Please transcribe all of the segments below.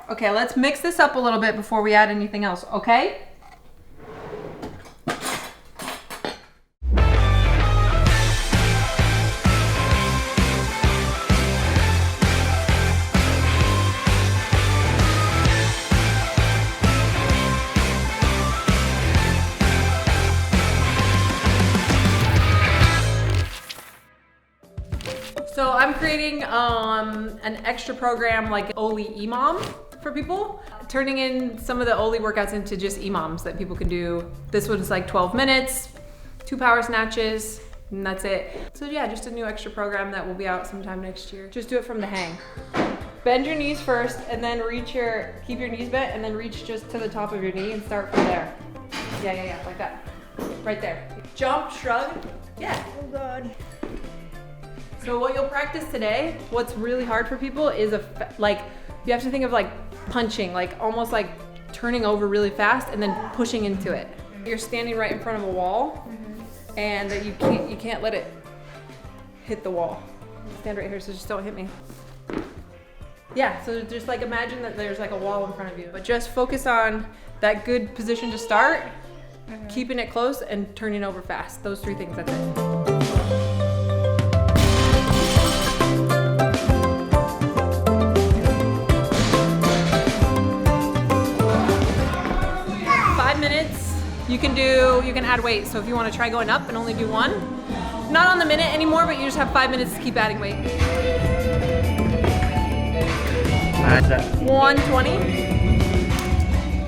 Okay, let's mix this up a little bit before we add anything else, okay? So I'm creating an extra program like Oli EMOM for people, turning in some of the Oli workouts into just EMOMs that people can do. This one's like 12 minutes, 2 power snatches, and that's it. So yeah, just a new extra program that will be out sometime next year. Just do it from the hang. Bend your knees first and then keep your knees bent and then reach just to the top of your knee and start from there. Yeah, like that. Right there. Jump, shrug. Yeah. Oh God. So what you'll practice today, what's really hard for people is you have to think of like punching, like almost like turning over really fast and then pushing into it. You're standing right in front of a wall and that you can't let it hit the wall. Stand right here, so just don't hit me. Yeah, so just like imagine that there's like a wall in front of you, but just focus on that good position to start, keeping it close and turning over fast. Those 3 things, that's it. You can add weight. So if you want to try going up and only do 1, not on the minute anymore, but you just have 5 minutes to keep adding weight. 120.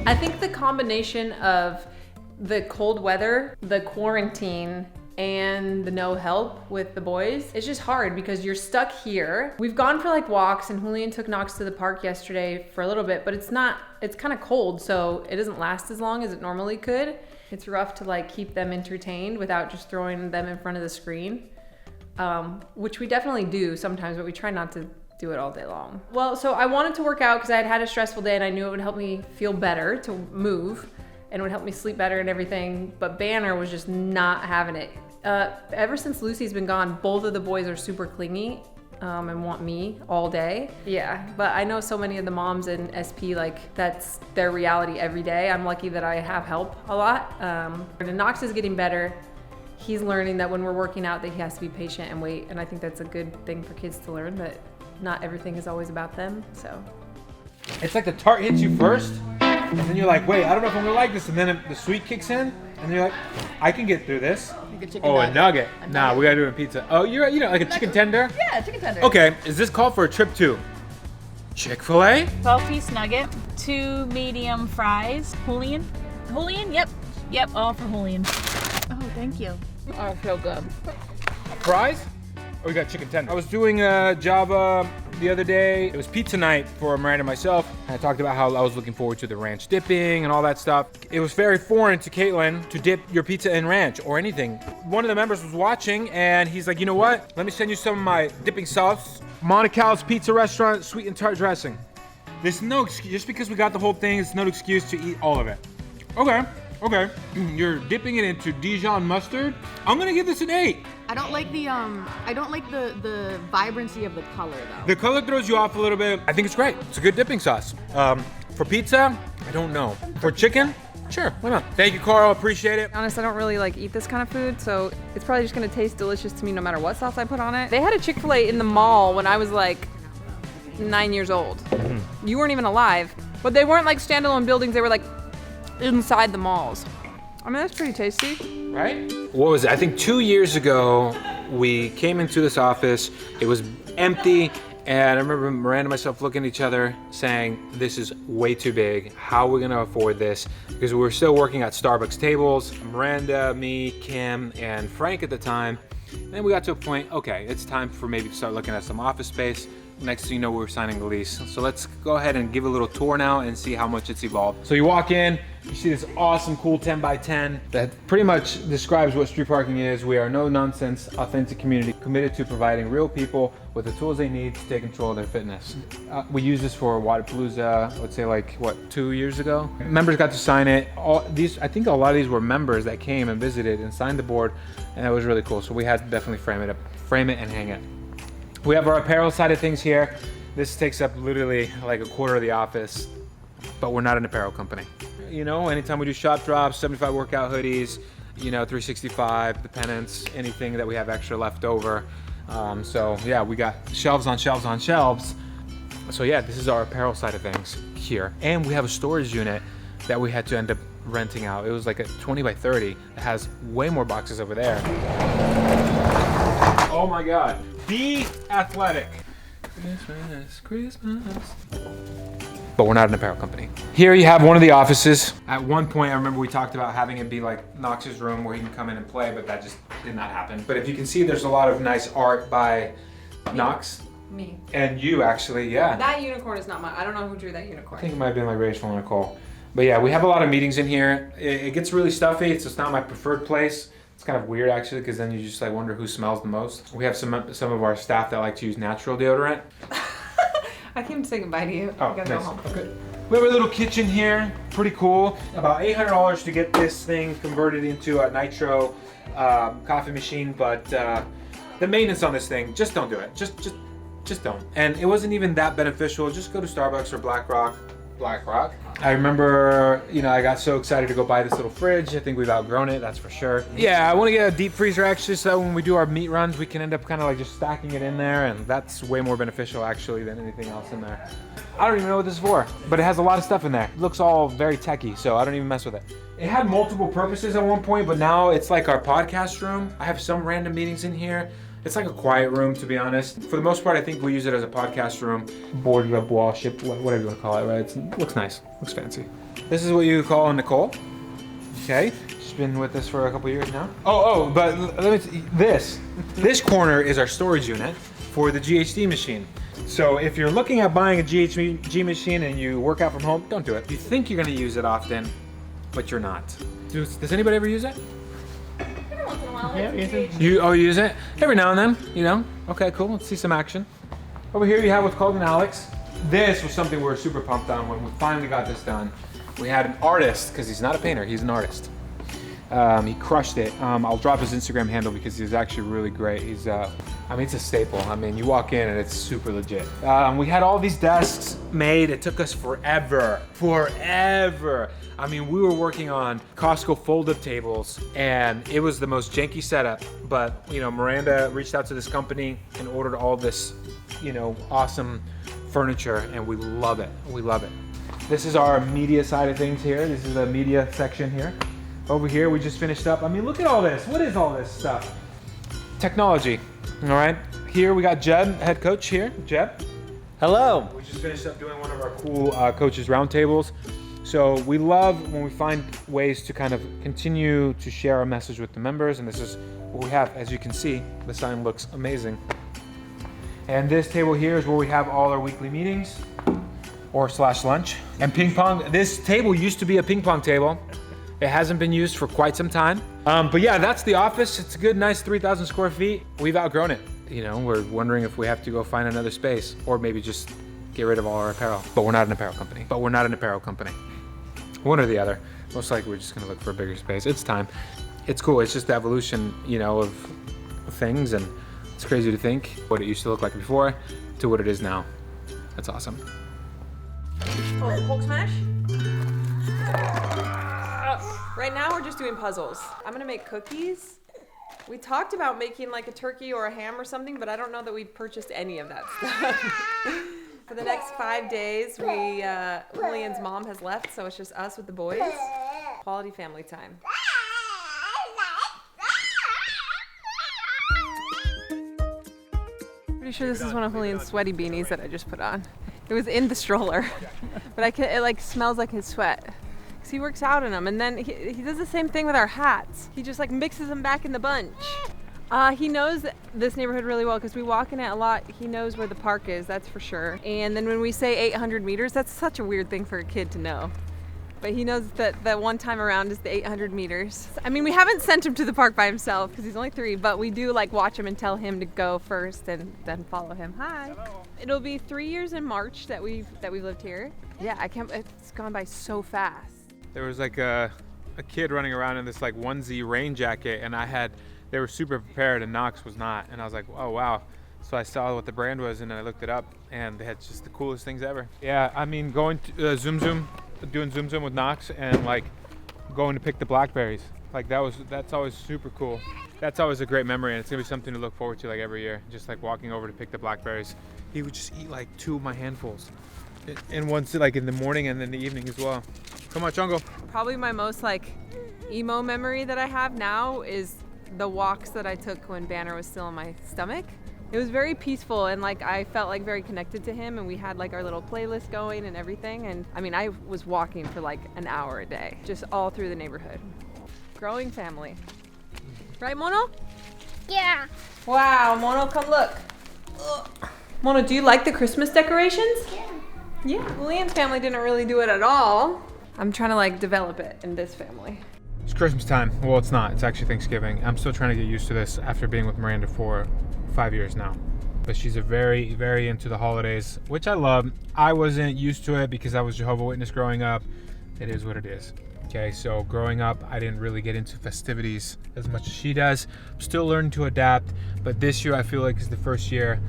I think the combination of the cold weather, the quarantine, and the no help with the boys, it's just hard because you're stuck here. We've gone for like walks and Julian took Knox to the park yesterday for a little bit, but it's kind of cold, so it doesn't last as long as it normally could. It's rough to like keep them entertained without just throwing them in front of the screen, which we definitely do sometimes, but we try not to do it all day long. Well, so I wanted to work out because I had a stressful day and I knew it would help me feel better to move and it would help me sleep better and everything, but Banner was just not having it. Ever since Lucy's been gone, both of the boys are super clingy and want me all day. Yeah, but I know so many of the moms in SP, like that's their reality every day. I'm lucky that I have help a lot. And Knox is getting better. He's learning that when we're working out that he has to be patient and wait. And I think that's a good thing for kids to learn, that not everything is always about them, so. It's like the tart hits you first, and then you're like, wait, I don't know if I'm gonna like this. And then the sweet kicks in, and you're like, I can get through this. A nugget. Nah, we gotta do it in pizza. Oh, like a chicken tender? Yeah, chicken tender. Okay, is this called for a trip to Chick-fil-A? 12-piece nugget, 2 medium fries. Julian? Yep, all for Julian. Oh, thank you. Oh, I feel good. Fries? Oh, we got chicken tender. I was doing Java the other day. It was pizza night for Miranda and myself. I talked about how I was looking forward to the ranch dipping and all that stuff. It was very foreign to Caitlin to dip your pizza in ranch or anything. One of the members was watching and he's like, you know what? Let me send you some of my dipping sauce. Monical's Pizza Restaurant, sweet and tart dressing. There's no excuse, just because we got the whole thing, it's no excuse to eat all of it. Okay. You're dipping it into Dijon mustard. I'm gonna give this an 8. I don't like the vibrancy of the color though. The color throws you off a little bit. I think it's great. It's a good dipping sauce. For pizza, I don't know. For chicken, sure, why not? Thank you, Carl, appreciate it. Honest, I don't really like eat this kind of food, so it's probably just gonna taste delicious to me no matter what sauce I put on it. They had a Chick-fil-A in the mall when I was like 9 years old. You weren't even alive, but they weren't like standalone buildings, they were like inside the malls. I mean, that's pretty tasty. Right? What was it? I think 2 years ago, we came into this office, it was empty, and I remember Miranda and myself looking at each other saying, this is way too big. How are we gonna afford this? Because we were still working at Starbucks tables, Miranda, me, Kim, and Frank at the time. And then we got to a point, okay, it's time for maybe to start looking at some office space. Next thing you know, we were signing the lease. So let's go ahead and give a little tour now and see how much it's evolved. So you walk in, you see this awesome, cool 10 by 10 that pretty much describes what street parking is. We are a no-nonsense, authentic community committed to providing real people with the tools they need to take control of their fitness. We used this for Wadapalooza, I would say like, what, 2 years ago? Members got to sign it. I think a lot of these were members that came and visited and signed the board, and that was really cool. So we had to definitely frame it and hang it. We have our apparel side of things here. This takes up literally like a quarter of the office, but we're not an apparel company. You know, anytime we do shop drops, 75 workout hoodies, you know, 365, the pennants, anything that we have extra left over. So yeah, we got shelves on shelves on shelves. So yeah, this is our apparel side of things here. And we have a storage unit that we had to end up renting out. It was like a 20 by 30. It has way more boxes over there. Oh my God, be athletic. Christmas, Christmas. But we're not an apparel company. Here you have one of the offices. At one point, I remember we talked about having it be like Knox's room where he can come in and play, but that just did not happen. But if you can see, there's a lot of nice art by Knox. Me. And you actually, yeah. That unicorn is not mine. I don't know who drew that I unicorn. think it might have been like Rachel and Nicole. But yeah, we have a lot of meetings in here. It gets really stuffy. It's just not my preferred place. It's kind of weird actually, because then you just like wonder who smells the most. We have some of our staff that like to use natural deodorant. I came to say goodbye to you. Oh, I gotta nice. go home. Okay. We have a little kitchen here, pretty cool. About $800 to get this thing converted into a nitro coffee machine, but the maintenance on this thing, just don't do it. Just don't. And it wasn't even that beneficial. Just go to Starbucks or BlackRock. I remember, you know, I got so excited to go buy this little fridge. I think we've outgrown it, that's for sure. Yeah, I want to get a deep freezer actually, so that when we do our meat runs, we can end up kind of like just stacking it in there, and that's way more beneficial actually than anything else in there. I don't even know what this is for, but it has a lot of stuff in there. It looks all very techy, so I don't even mess with it. It had multiple purposes at one point, but now it's like our podcast room. I have some random meetings in here. It's like a quiet room, to be honest. For the most part, I think we use it as a podcast room. Boarded up wall, ship, whatever you want to call it, right? It looks nice, looks fancy. This is what you call Nicole. Okay, she's been with us for a couple years now. But let me this corner is our storage unit for the GHD machine. So if you're looking at buying a GHD machine and you work out from home, don't do it. You think you're gonna use it often, but you're not. Does anybody ever use it? Yeah, You use it every now and then, you know? Okay, cool. Let's see some action. Over here you have what's called an Alex. This was something we were super pumped on when we finally got this done. We had an artist, because he's not a painter, he's an artist. He crushed it. I'll drop his Instagram handle because he's actually really great. He's, I mean, it's a staple. I mean, you walk in and it's super legit. We had all these desks made. It took us forever. I mean, we were working on Costco fold-up tables, and it was the most janky setup. But, you know, Miranda reached out to this company and ordered all this, you know, awesome furniture, and we love it. We love it. This is our media side of things here. This is the media section here. Over here, we just finished up. I mean, look at all this. What is all this stuff? Technology, all right? Here we got Jeb, head coach here. Jeb. Hello. We just finished up doing one of our cool coaches roundtables. So we love when we find ways to kind of continue to share our message with the members, and this is what we have. As you can see, the sign looks amazing. And this table here is where we have all our weekly meetings or / lunch. And ping pong, this table used to be a ping pong table. It hasn't been used for quite some time. But yeah, that's the office. It's a good, nice 3,000 square feet. We've outgrown it. You know, we're wondering if we have to go find another space or maybe just get rid of all our apparel. But we're not an apparel company. One or the other. Most likely we're just gonna look for a bigger space. It's time. It's cool. It's just the evolution, you know, of things, and it's crazy to think what it used to look like before to what it is now. That's awesome. Oh, Hulk smash? Right now we're just doing puzzles. I'm gonna make cookies. We talked about making like a turkey or a ham or something, but I don't know that we've purchased any of that stuff. For the next 5 days, Julian's mom has left, so it's just us with the boys. Quality family time. Pretty sure this is one of Julian's sweaty beanies that I just put on. It was in the stroller, but it like smells like his sweat. Cause he works out in them, and then he does the same thing with our hats. He just like mixes them back in the bunch. He knows this neighborhood really well because we walk in it a lot. He knows where the park is, that's for sure. And then when we say 800 meters, that's such a weird thing for a kid to know. But he knows that one time around is the 800 meters. I mean, we haven't sent him to the park by himself because he's only 3, but we do like watch him and tell him to go first and then follow him. Hi. Hello. It'll be 3 years in March that we've lived here. Yeah, it's gone by so fast. There was like a kid running around in this like onesie rain jacket, and they were super prepared and Knox was not. And I was like, oh wow. So I saw what the brand was and I looked it up, and they had just the coolest things ever. Yeah, I mean, going to doing Zoom Zoom with Knox, and like going to pick the blackberries. Like that's always super cool. That's always a great memory, and it's gonna be something to look forward to like every year. Just like walking over to pick the blackberries. He would just eat like 2 of my handfuls, and once like in the morning and in the evening as well. Come on, Chongo. Probably my most like emo memory that I have now is the walks that I took when Banner was still in my stomach. It was very peaceful, and like I felt like very connected to him, and we had like our little playlist going and everything. And I mean, I was walking for like an hour a day, just all through the neighborhood. Growing family. Right, Mono? Yeah. Wow, Mono, come look. Ugh. Mono, do you like the Christmas decorations? Yeah. Yeah, Leanne's family didn't really do it at all. I'm trying to like develop it in this family. It's Christmas time. Well, it's not. It's actually Thanksgiving. I'm still trying to get used to this after being with Miranda for 5 years now. But she's very, very into the holidays, which I love. I wasn't used to it because I was Jehovah's Witness growing up. It is what it is. Okay, so growing up, I didn't really get into festivities as much as she does. I'm still learning to adapt, but this year I feel like is the first year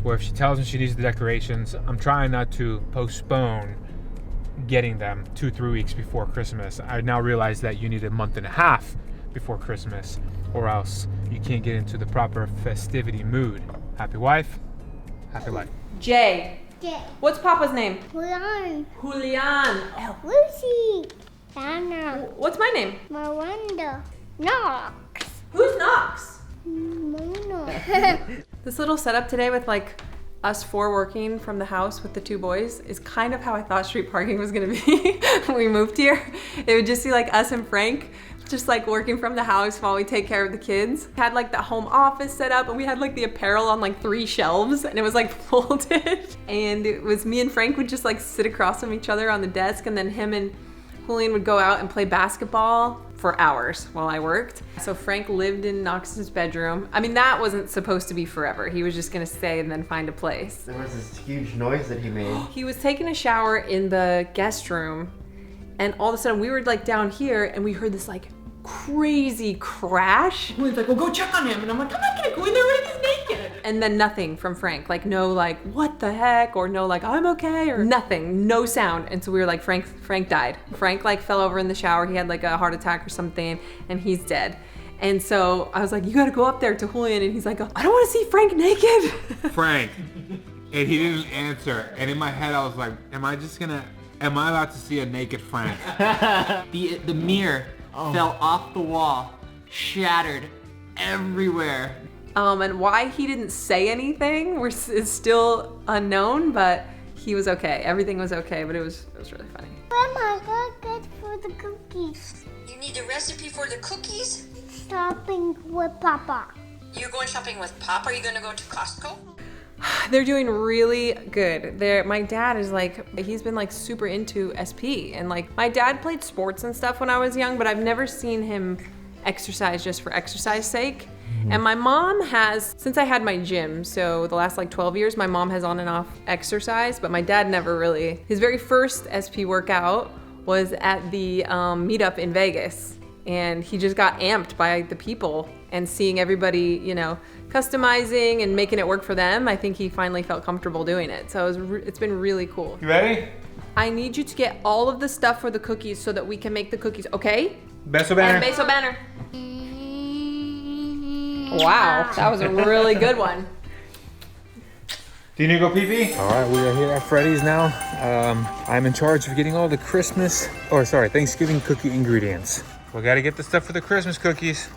where if she tells me she needs the decorations, I'm trying not to postpone getting them 2-3 weeks before Christmas. I now realize that you need a month and a half before Christmas, or else you can't get into the proper festivity mood. Happy wife, happy life. Jay, Yeah. what's Papa's name? Julian. Julian. Lucy. Anna. What's my name? Miranda. Knox. Who's Knox? Mono. This little setup today with like us 4 working from the house with the 2 boys is kind of how I thought street parking was gonna be when we moved here. It would just be like us and Frank, just like working from the house while we take care of the kids. We had like the home office set up, and we had like the apparel on like 3 shelves, and it was like folded. And it was me and Frank would just like sit across from each other on the desk, and then him and Julian would go out and play basketball for hours while I worked. So Frank lived in Knox's bedroom. I mean, that wasn't supposed to be forever. He was just gonna stay and then find a place. There was this huge noise that he made. He was taking a shower in the guest room, and all of a sudden we were like down here, and we heard this like crazy crash. Julian's like, well, go check on him. And I'm like, I'm not gonna go in there when he's naked. And then nothing from Frank. Like no like, what the heck? Or no like, I'm okay, or nothing, no sound. And so we were like, Frank died. Frank like fell over in the shower. He had like a heart attack or something, and he's dead. And so I was like, you gotta go up there to Julian. And he's like, I don't wanna see Frank naked. Frank. And he didn't answer. And in my head, I was like, am I about to see a naked Frank? The mirror fell off the wall, shattered everywhere. And why he didn't say anything is still unknown, but he was okay. Everything was okay, but it was really funny. Grandma, go get for the cookies. You need a recipe for the cookies? Shopping with Papa. You're going shopping with Pop? Are you going to go to Costco? They're doing really good. My dad is like, he's been like super into SP, and like my dad played sports and stuff when I was young, but I've never seen him exercise just for exercise sake. And my mom has, since I had my gym, so the last like 12 years, my mom has on and off exercise, but my dad never really. His very first SP workout was at the meetup in Vegas, and he just got amped by the people and seeing everybody, you know, customizing and making it work for them. I think he finally felt comfortable doing it. So it's been really cool. You ready? I need you to get all of the stuff for the cookies so that we can make the cookies, okay? Beso banner. And beso banner. Wow, that was a really good one. Do you need to go pee-pee? All right, we are here at Freddy's now. I'm in charge of getting all the Thanksgiving cookie ingredients. We gotta get the stuff for the Christmas cookies.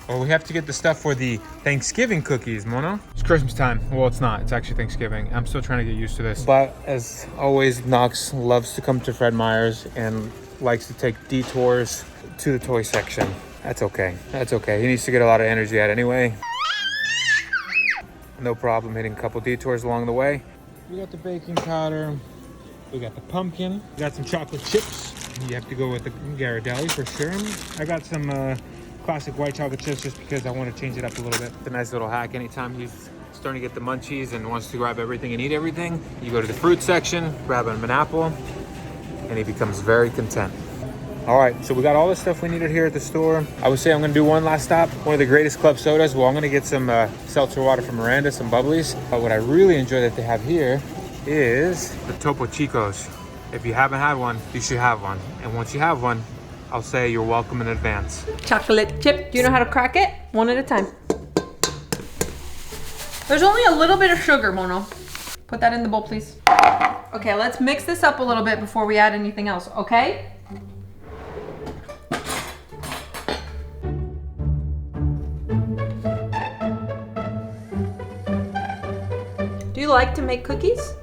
Or we have to get the stuff for the Thanksgiving cookies, Mono. It's Christmas time. Well, it's not. It's actually Thanksgiving. I'm still trying to get used to this. But as always, Knox loves to come to Fred Meyer's and likes to take detours to the toy section. That's okay. That's okay. He needs to get a lot of energy out anyway. No problem hitting a couple detours along the way. We got the baking powder. We got the pumpkin. We got some chocolate chips. You have to go with the Ghirardelli for sure. I got some classic white chocolate chips just because I want to change it up a little bit. It's a nice little hack. Anytime he's starting to get the munchies and wants to grab everything and eat everything, you go to the fruit section, grab him an apple, and he becomes very content. All right, so we got all the stuff we needed here at the store. I would say I'm gonna do one last stop. One of the greatest club sodas. Well, I'm gonna get some seltzer water from Miranda, some bubblies. But what I really enjoy that they have here is the Topo Chicos. If you haven't had one, you should have one. And once you have one, I'll say you're welcome in advance. Chocolate chip. Do you know how to crack it? One at a time. There's only a little bit of sugar, Mono. Put that in the bowl, please. Okay, let's mix this up a little bit before we add anything else, okay? Do you like to make cookies?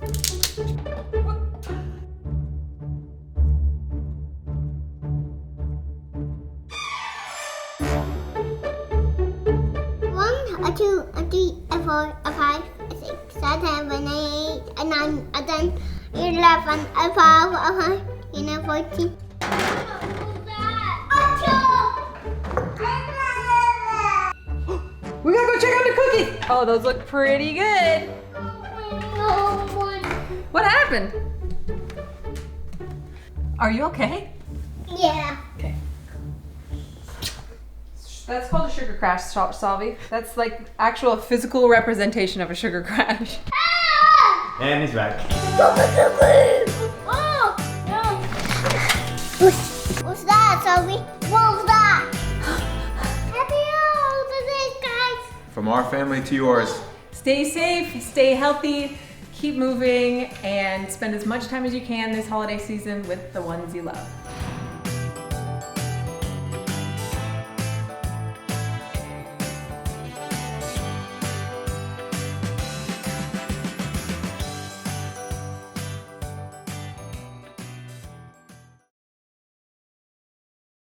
A 2, a 3, a 4, a 5, a 6, a 7, a 8, a 9, a 10, 11, a 12, a 13, a 14. We gotta go check out the cookies. Oh, those look pretty good. What happened? Are you okay? Yeah. Okay. That's called a sugar crash, Salvi. That's like actual physical representation of a sugar crash. And he's back. Oh, no. What's that, Sophie? What was that? Happy holidays, guys. From our family to yours. Stay safe, stay healthy, keep moving, and spend as much time as you can this holiday season with the ones you love.